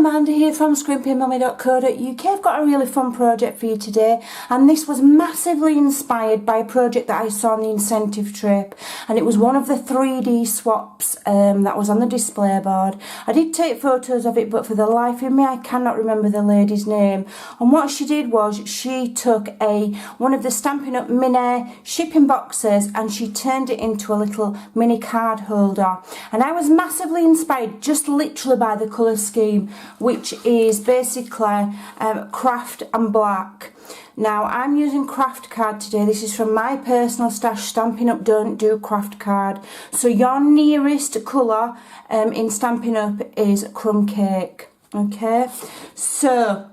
Amanda here from Scrimpingmommy.co.uk. I've got a really fun project for you today, and this was massively inspired by a project that I saw on the incentive trip, and it was one of the 3D swaps that was on the display board. I did take photos of it, but for the life of me I cannot remember the lady's name. And what she did was she took one of the Stampin' Up mini shipping boxes and she turned it into a little mini card holder, and I was massively inspired just literally by the colour scheme, which is basically craft and black. Now I'm using craft card today. This is from my personal stash. Stampin' Up don't do craft card, so your nearest colour in Stampin' Up is crumb cake. Okay, so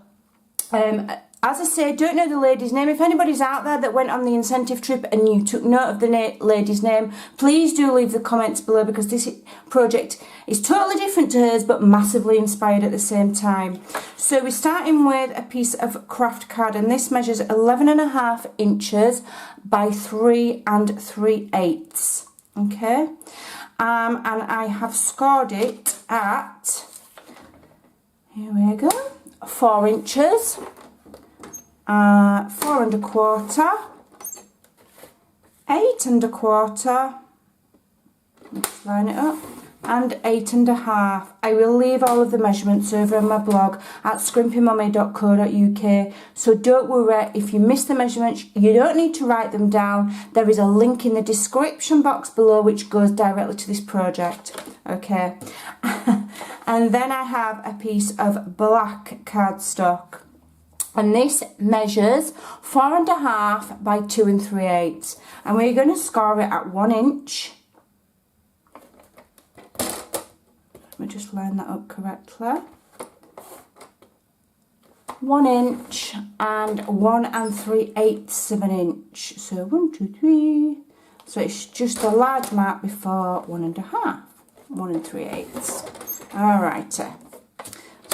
as I say, don't know the lady's name. If anybody's out there that went on the incentive trip and you took note of the lady's name, please do leave the comments below, because this project is totally different to hers but massively inspired at the same time. So we're starting with a piece of craft card, and this measures 11.5 inches by 3 3/8. Okay, and I have scored it at, here we go, 4 inches. 4 1/4, 8 1/4, let's line it up, and 8 1/2. I will leave all of the measurements over on my blog at scrimpingmommy.co.uk, so don't worry if you miss the measurements, you don't need to write them down. There is a link in the description box below which goes directly to this project. Okay, and then I have a piece of black cardstock, and this measures 4 1/2 by 2 3/8, and we're going to score it at 1 inch. Let me just line that up correctly. 1 inch and 1 3/8 of an inch. So 1 2 3. So it's just a large mark before 1 1/2, 1 3/8. Alrighty.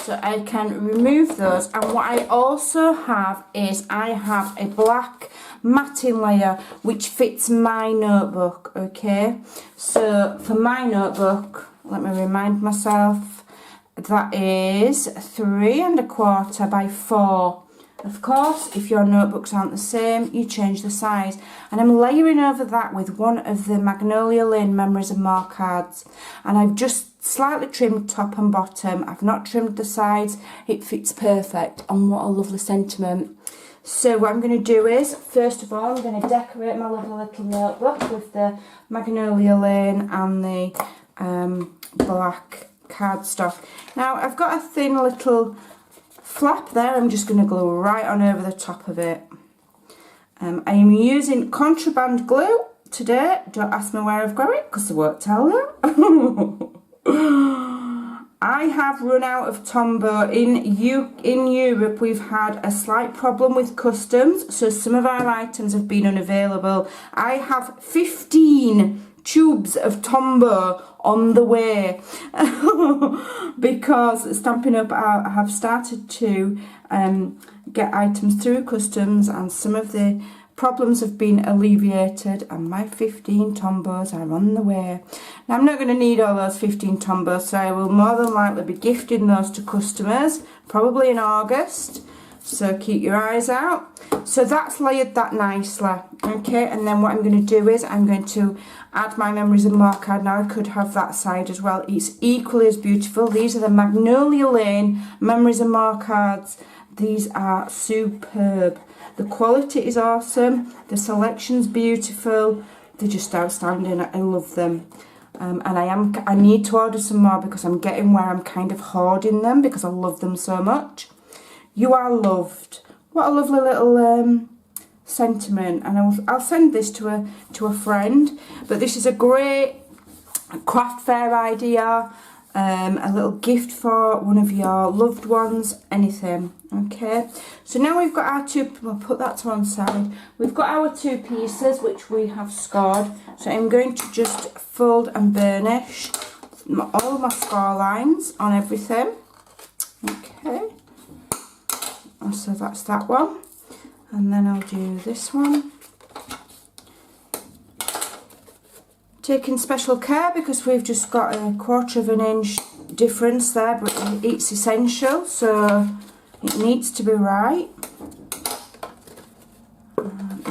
So I can remove those, and what I also have is I have a black matting layer which fits my notebook. Okay, so for my notebook, let me remind myself, that is 3 1/4 by 4. Of course, if your notebooks aren't the same, you change the size. And I'm layering over that with one of the Magnolia Lane Memories and More cards. And I've just slightly trimmed top and bottom. I've not trimmed the sides. It fits perfect. And what a lovely sentiment. So what I'm going to do is, first of all, I'm going to decorate my lovely little notebook with the Magnolia Lane and the black cardstock. Now, I've got a thin little flap there. I'm just going to glue right on over the top of it. I am using contraband glue today. Don't ask me where I've got it, because I won't tell you. I have run out of Tombow. In Europe we've had a slight problem with customs, so some of our items have been unavailable. I have 15 tubes of Tombow on the way because Stampin' Up have started to get items through customs, and some of the problems have been alleviated, and my 15 Tombows are on the way. Now I'm not going to need all those 15 Tombows, so I will more than likely be gifting those to customers probably in August, so keep your eyes out. So that's layered that nicely. Okay, and then what I'm going to do is I'm going to add my Memories and More card. Now I could have that side as well. It's equally as beautiful. These are the Magnolia Lane Memories and More cards. These are superb. The quality is awesome. The selection's beautiful. They're just outstanding. I love them. And I need to order some more, because I'm getting where I'm kind of hoarding them because I love them so much. You are loved. What a lovely little sentiment, and I'll send this to a friend. But this is a great craft fair idea, a little gift for one of your loved ones, anything. Okay, so now we've got our two, we'll put that to one side. We've got our two pieces which we have scored, so I'm going to just fold and burnish all my score lines on everything. Okay, so that's that one, and then I'll do this one. Taking special care because we've just got a 1/4 of an inch difference there, but it's essential, so it needs to be right.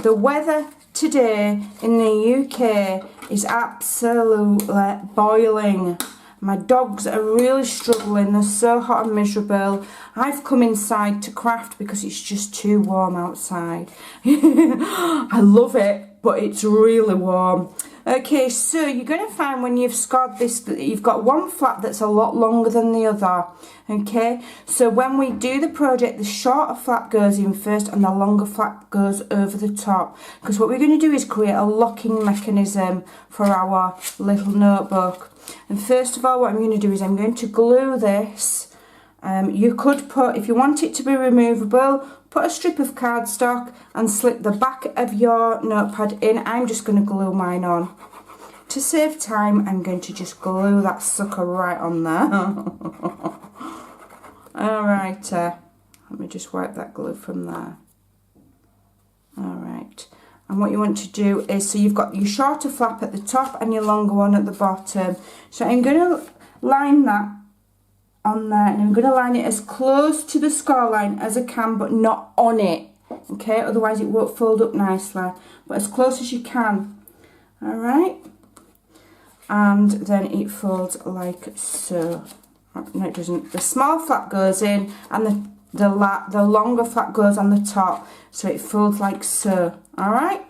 The weather today in the UK is absolutely boiling. My dogs are really struggling, they're so hot and miserable. I've come inside to craft because it's just too warm outside. I love it, but it's really warm. Okay, so you're going to find when you've scored this that you've got one flap that's a lot longer than the other. Okay, so when we do the project, the shorter flap goes in first and the longer flap goes over the top. Because what we're going to do is create a locking mechanism for our little notebook. And first of all, what I'm going to do is I'm going to glue this. You could put, if you want it to be removable, put a strip of cardstock and slip the back of your notepad in. I'm just going to glue mine on. To save time, I'm going to just glue that sucker right on there. Alright, let me just wipe that glue from there. Alright, and what you want to do is, so you've got your shorter flap at the top and your longer one at the bottom. So I'm going to line that on there, and I'm going to line it as close to the score line as I can, but not on it, okay, otherwise it won't fold up nicely, but as close as you can. Alright, and then it folds like so. No, it doesn't. The small flap goes in and the longer flap goes on the top, so it folds like so. Alright,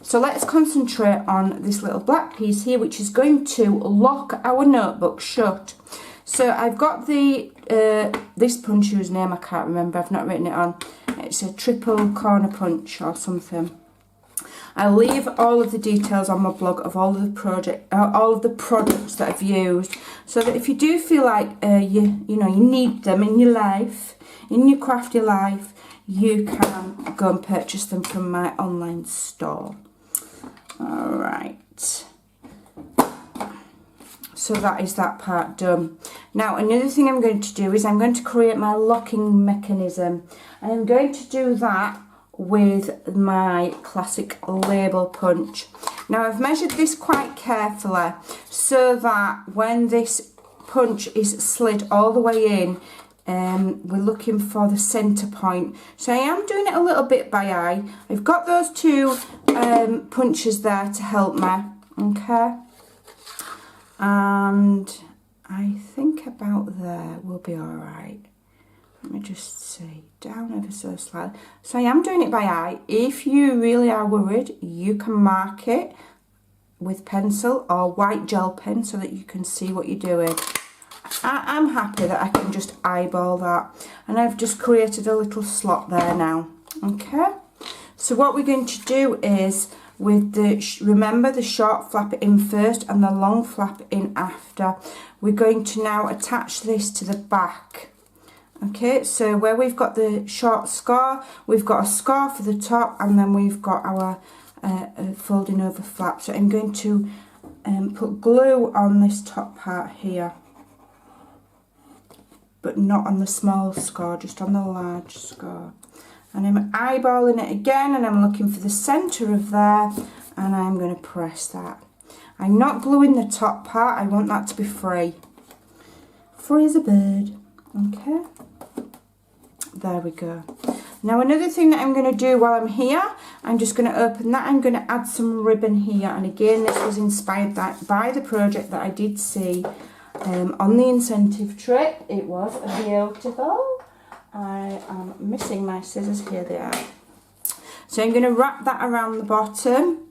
so let's concentrate on this little black piece here, which is going to lock our notebook shut. So I've got the this punch whose name I can't remember, I've not written it on. It's a triple corner punch or something. I'll leave all of the details on my blog of all of the products that I've used, so that if you do feel like you need them in your life, in your crafty life, you can go and purchase them from my online store. Alright, so that is that part done. Now another thing I'm going to do is I'm going to create my locking mechanism, and I'm going to do that with my classic label punch. Now I've measured this quite carefully so that when this punch is slid all the way in, we're looking for the centre point. So I am doing it a little bit by eye. I've got those two punches there to help me, okay, and I think about there will be alright. Let me just see, down ever so slightly. So I am doing it by eye. If you really are worried, you can mark it with pencil or white gel pen so that you can see what you're doing. I'm happy that I can just eyeball that. And I've just created a little slot there now. Okay, so what we're going to do is, with the, remember the short flap in first and the long flap in after, we're going to now attach this to the back. Okay, so where we've got the short score, we've got a score for the top, and then we've got our folding over flap. So I'm going to put glue on this top part here, but not on the small score, just on the large score. And I'm eyeballing it again, and I'm looking for the centre of there, and I'm going to press that. I'm not gluing the top part, I want that to be free. Free as a bird. Okay, there we go. Now another thing that I'm going to do while I'm here, I'm just going to open that. I'm going to add some ribbon here, and again this was inspired by the project that I did see on the incentive trip. It was beautiful. I am missing my scissors, here they are. So I'm going to wrap that around the bottom,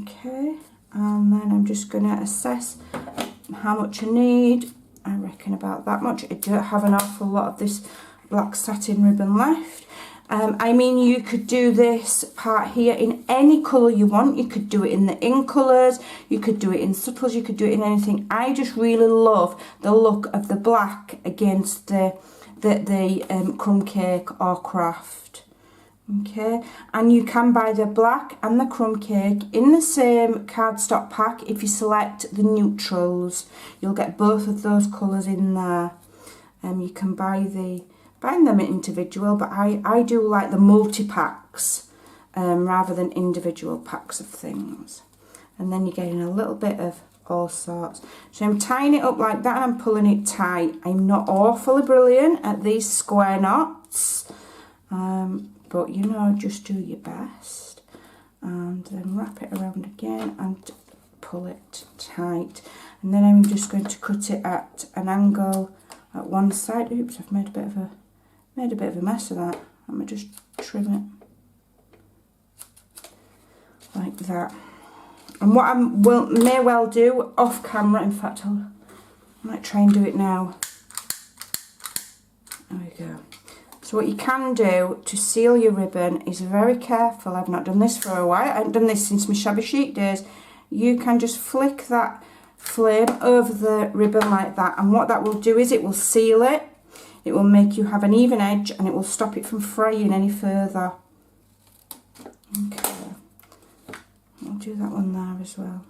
okay, and then I'm just going to assess how much I need. I reckon about that much. I don't have an awful lot of this black satin ribbon left. I mean, you could do this part here in any colour you want. You could do it in the in colours, you could do it in subtles, you could do it in anything. I just really love the look of the black against the crumb cake or craft. Okay, and you can buy the black and the crumb cake in the same cardstock pack. If you select the neutrals, you'll get both of those colours in there. You can buy them individual, but I do like the multi-packs rather than individual packs of things. And then you're getting a little bit of all sorts. So I'm tying it up like that and I'm pulling it tight. I'm not awfully brilliant at these square knots, but you know, just do your best. And then wrap it around again and pull it tight. And then I'm just going to cut it at an angle at one side. Oops, I've made a bit of a mess of that. Let me just trim it like that. And what I may well do off camera, in fact I might try and do it now. There we go. So what you can do to seal your ribbon is very careful. I've not done this for a while. I haven't done this since my shabby chic days. You can just flick that flame over the ribbon like that, and what that will do is it will seal it. It will make you have an even edge and it will stop it from fraying any further. Okay. I'll do that one there as well.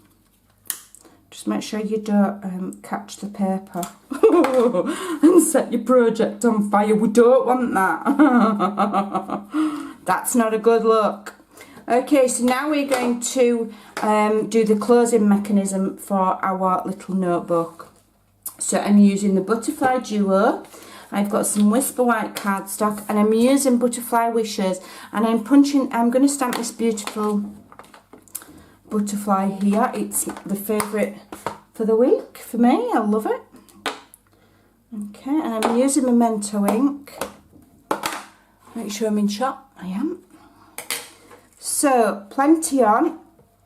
Just make sure you don't catch the paper and set your project on fire. We don't want that. That's not a good look. Okay, so now we're going to do the closing mechanism for our little notebook. So I'm using the Butterfly Duo. I've got some Whisper White cardstock and I'm using Butterfly Wishes, and I'm going to stamp this beautiful butterfly here. It's the favourite for the week for me. I love it. Okay, and I'm using Memento ink. Make sure I'm in shot. I am. So, plenty on.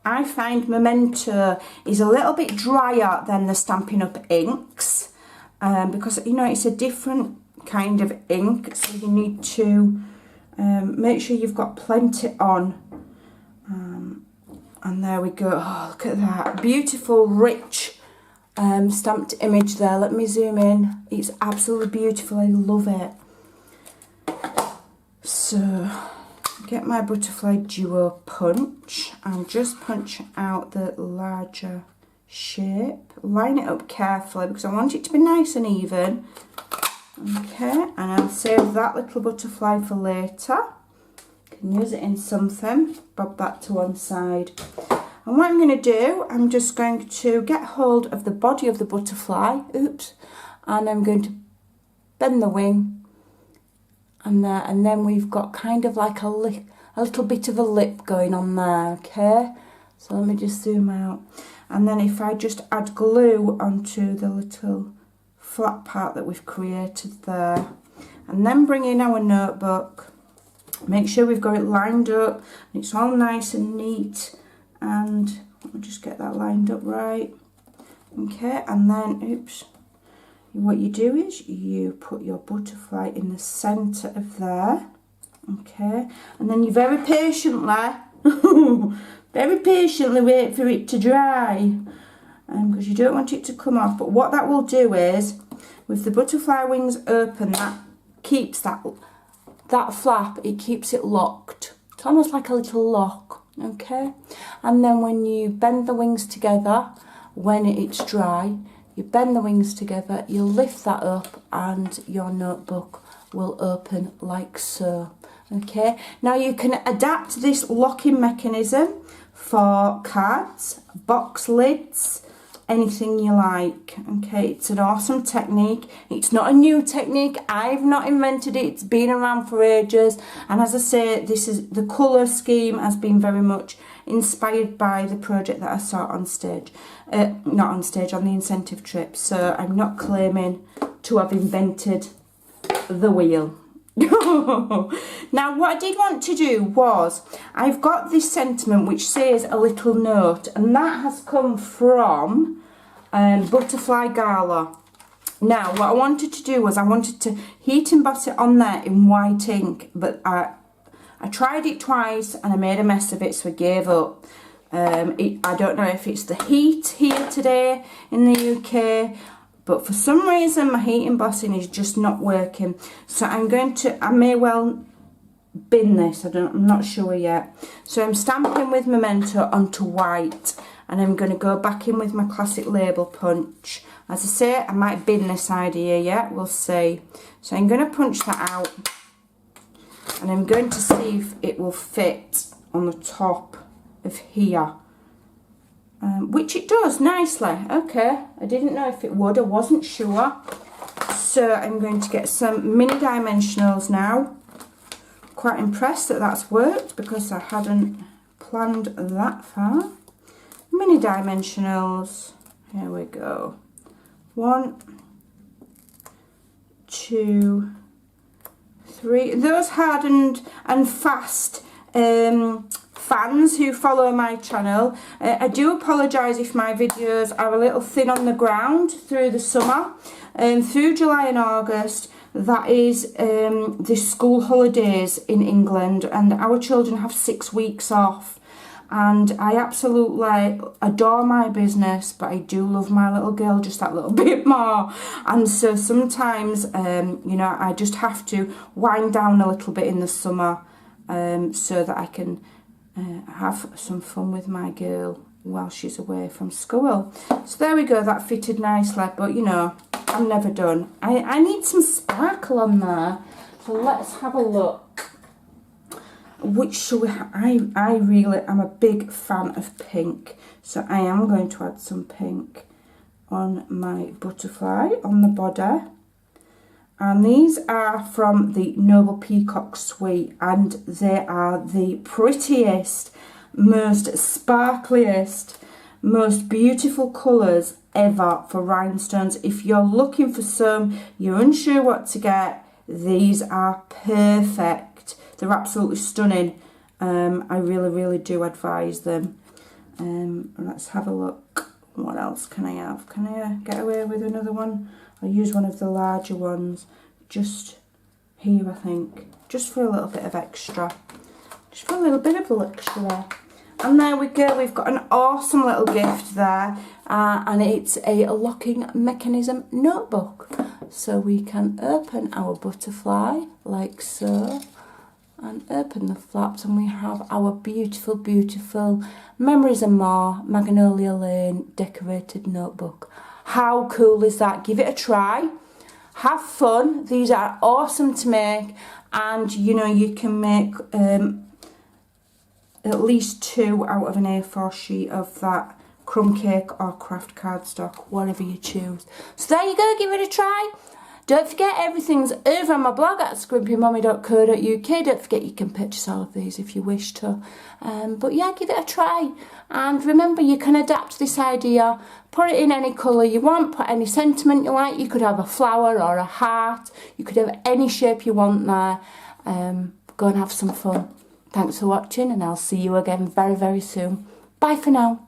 I find Memento is a little bit drier than the Stampin' Up! Inks, because, you know, it's a different kind of ink, so you need to make sure you've got plenty on. And there we go. Oh, look at that. Beautiful, rich stamped image there. Let me zoom in. It's absolutely beautiful. I love it. So, get my Butterfly Duo punch and just punch out the larger shape. Line it up carefully because I want it to be nice and even. Okay, and I'll save that little butterfly for later. Can use it in something. Bob that to one side. And what I'm going to do, I'm just going to get hold of the body of the butterfly. Oops. And I'm going to bend the wing. And there, and then we've got kind of like a little bit of a lip going on there, okay? So let me just zoom out. And then if I just add glue onto the little flat part that we've created there, and then bring in our notebook, make sure we've got it lined up, and it's all nice and neat, and let me just get that lined up right. Okay, and then, oops. What you do is you put your butterfly in the centre of there, okay, and then you very patiently wait for it to dry, because you don't want it to come off. But what that will do is, with the butterfly wings open, that keeps that flap, it keeps it locked. It's almost like a little lock, okay, and then when you bend the wings together, when it's dry, you bend the wings together, you lift that up, and your notebook will open like so. Okay, now you can adapt this locking mechanism for cards, box lids, anything you like. Okay, it's an awesome technique. It's not a new technique. I've not invented it. It's been around for ages. And as I say, this is the colour scheme has been very much inspired by the project that I saw on stage. Not on stage, on the incentive trip. So I'm not claiming to have invented the wheel. Now what I did want to do was, I've got this sentiment which says a little note, and that has come from Butterfly Gala. Now what I wanted to do was I wanted to heat emboss it on there in white ink, but I tried it twice and I made a mess of it, so I gave up. I don't know if it's the heat here today in the UK, but for some reason my heat embossing is just not working. So I may well bin this, I'm not sure yet. So I'm stamping with Memento onto white, and I'm going to go back in with my classic label punch. As I say, I might bin this idea yet, we'll see. So I'm going to punch that out, and I'm going to see if it will fit on the top of here. which it does nicely. Okay, I didn't know if it would, I wasn't sure. So I'm going to get some mini dimensionals now. Quite impressed that that's worked because I hadn't planned that far. Mini dimensionals, here we go. 1, 2, 3. Those hardened and fast fans who follow my channel, I do apologise if my videos are a little thin on the ground through the summer. Through July and August, that is the school holidays in England, and our children have 6 weeks off. And I absolutely adore my business, but I do love my little girl just that little bit more. And so sometimes, you know, I just have to wind down a little bit in the summer so that I can have some fun with my girl while she's away from school. So there we go, that fitted nicely, but you know, I'm never done. I need some sparkle on there. So let's have a look. Which shall we have? I really am a big fan of pink. So I am going to add some pink on my butterfly, on the body. And these are from the Noble Peacock Suite, and they are the prettiest, most sparkliest, most beautiful colours ever for rhinestones. If you're looking for some, you're unsure what to get, these are perfect. They're absolutely stunning. I really do advise them. Let's have a look. What else can I have? Can I get away with another one? I'll use one of the larger ones just here, I think, just for a little bit of extra. Just for a little bit of luxury. And there we go, we've got an awesome little gift there, and it's a locking mechanism notebook. So we can open our butterfly like so, and open the flaps, and we have our beautiful, beautiful Memories and More Magnolia Lane decorated notebook. How cool is that? Give it a try. Have fun. These are awesome to make, and you know, you can make at least 2 out of an A4 sheet of that crumb cake or craft cardstock, whatever you choose. So there you go, give it a try. Don't forget, everything's over on my blog at scrimpingmommy.co.uk. Don't forget, you can purchase all of these if you wish to. But yeah, give it a try. And remember, you can adapt this idea. Put it in any colour you want. Put any sentiment you like. You could have a flower or a heart. You could have any shape you want there. Go and have some fun. Thanks for watching, and I'll see you again very, very soon. Bye for now.